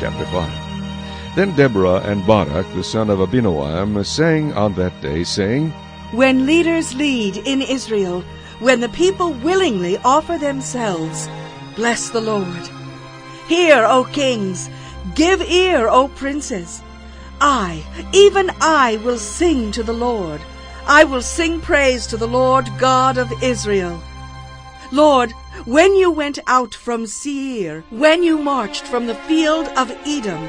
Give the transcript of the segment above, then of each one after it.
Chapter 5. Then Deborah and Barak, the son of Abinoam, sang on that day, saying, When leaders lead in Israel, when the people willingly offer themselves, bless the Lord. Hear, O kings, give ear, O princes. I, even I, will sing to the Lord. I will sing praise to the Lord God of Israel. Lord, when you went out from Seir, when you marched from the field of Edom,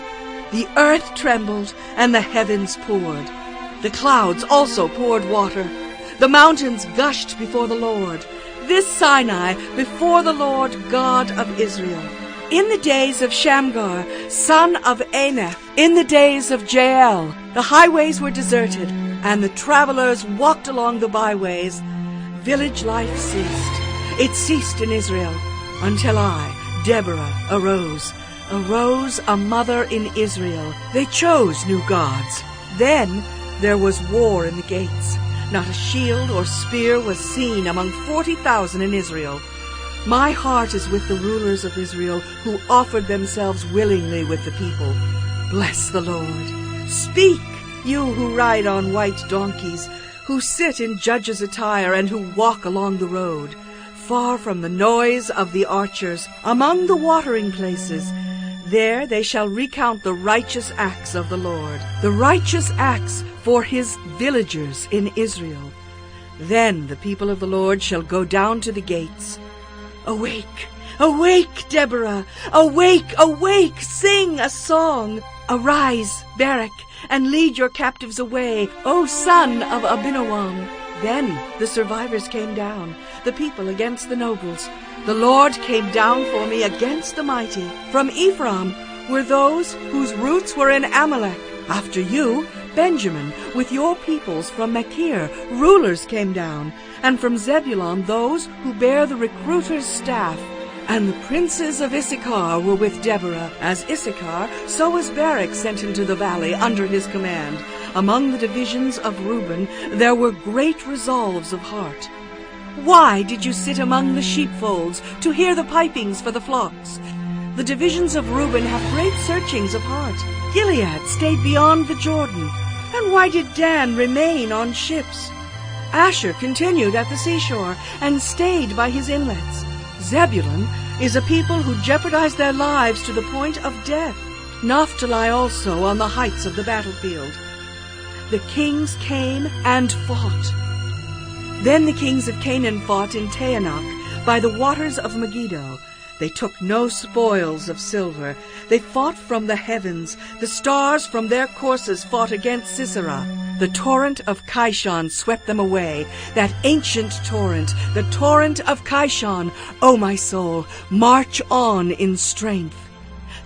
the earth trembled and the heavens poured. The clouds also poured water. The mountains gushed before the Lord. This Sinai before the Lord God of Israel. In the days of Shamgar, son of Anath, in the days of Jael, the highways were deserted, and the travelers walked along the byways. Village life ceased. It ceased in Israel, until I, Deborah, arose a mother in Israel. They chose new gods. Then there was war in the gates. Not a shield or spear was seen among 40,000 in Israel. My heart is with the rulers of Israel, who offered themselves willingly with the people. Bless the Lord. Speak, you who ride on white donkeys, who sit in judges' attire, and who walk along the road, far from the noise of the archers, among the watering places. There they shall recount the righteous acts of the Lord, the righteous acts for his villagers in Israel. Then the people of the Lord shall go down to the gates. Awake, awake, Deborah! Awake, awake! Sing a song! Arise, Barak, and lead your captives away, O son of Abinoam. Then the survivors came down, the people against the nobles. The Lord came down for me against the mighty. From Ephraim were those whose roots were in Amalek. After you, Benjamin, with your peoples from Machir, rulers came down, and from Zebulun those who bear the recruiter's staff. And the princes of Issachar were with Deborah. As Issachar, so was Barak sent into the valley under his command. Among the divisions of Reuben there were great resolves of heart. Why did you sit among the sheepfolds to hear the pipings for the flocks? The divisions of Reuben have great searchings of heart. Gilead stayed beyond the Jordan. And why did Dan remain on ships? Asher continued at the seashore and stayed by his inlets. Zebulun is a people who jeopardize their lives to the point of death. Naphtali also on the heights of the battlefield. The kings came and fought. Then the kings of Canaan fought in Taanach by the waters of Megiddo. They took no spoils of silver. They fought from the heavens. The stars from their courses fought against Sisera. The torrent of Kishon swept them away, that ancient torrent, the torrent of Kishon. O my soul, march on in strength.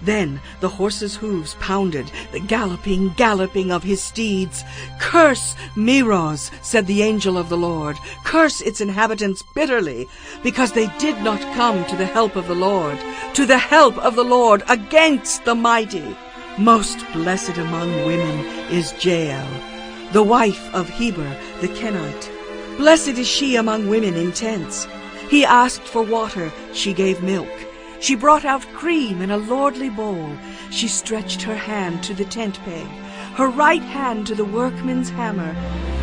Then the horses' hooves pounded, the galloping of his steeds. Curse Meroz, said the angel of the Lord. Curse its inhabitants bitterly, because they did not come to the help of the Lord, to the help of the Lord against the mighty. Most blessed among women is Jael, the wife of Heber the Kenite. Blessed is she among women in tents. He asked for water, she gave milk. She brought out cream in a lordly bowl. She stretched her hand to the tent peg, her right hand to the workman's hammer.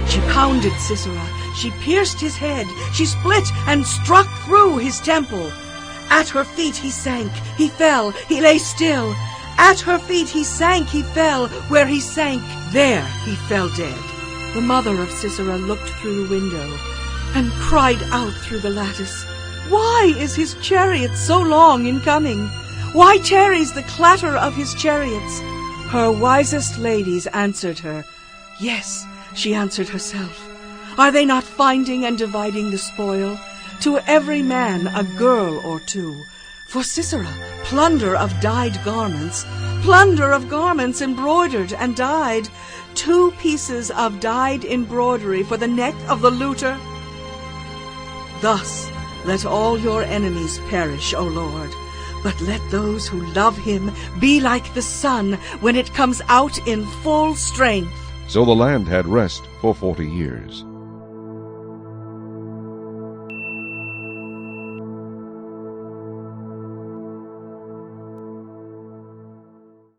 She pounded Sisera. She pierced his head. She split and struck through his temple. At her feet he sank. He fell. He lay still. At her feet he sank. He fell. Where he sank, there he fell dead. The mother of Sisera looked through the window and cried out through the lattice, Why is his chariot so long in coming? Why tarries the clatter of his chariots? Her wisest ladies answered her. Yes, she answered herself. Are they not finding and dividing the spoil? To every man a girl or two. For Sisera, plunder of dyed garments, plunder of garments embroidered and dyed, 2 pieces of dyed embroidery for the neck of the looter. Thus let all your enemies perish, O Lord, but let those who love him be like the sun when it comes out in full strength. So the land had rest for 40 years.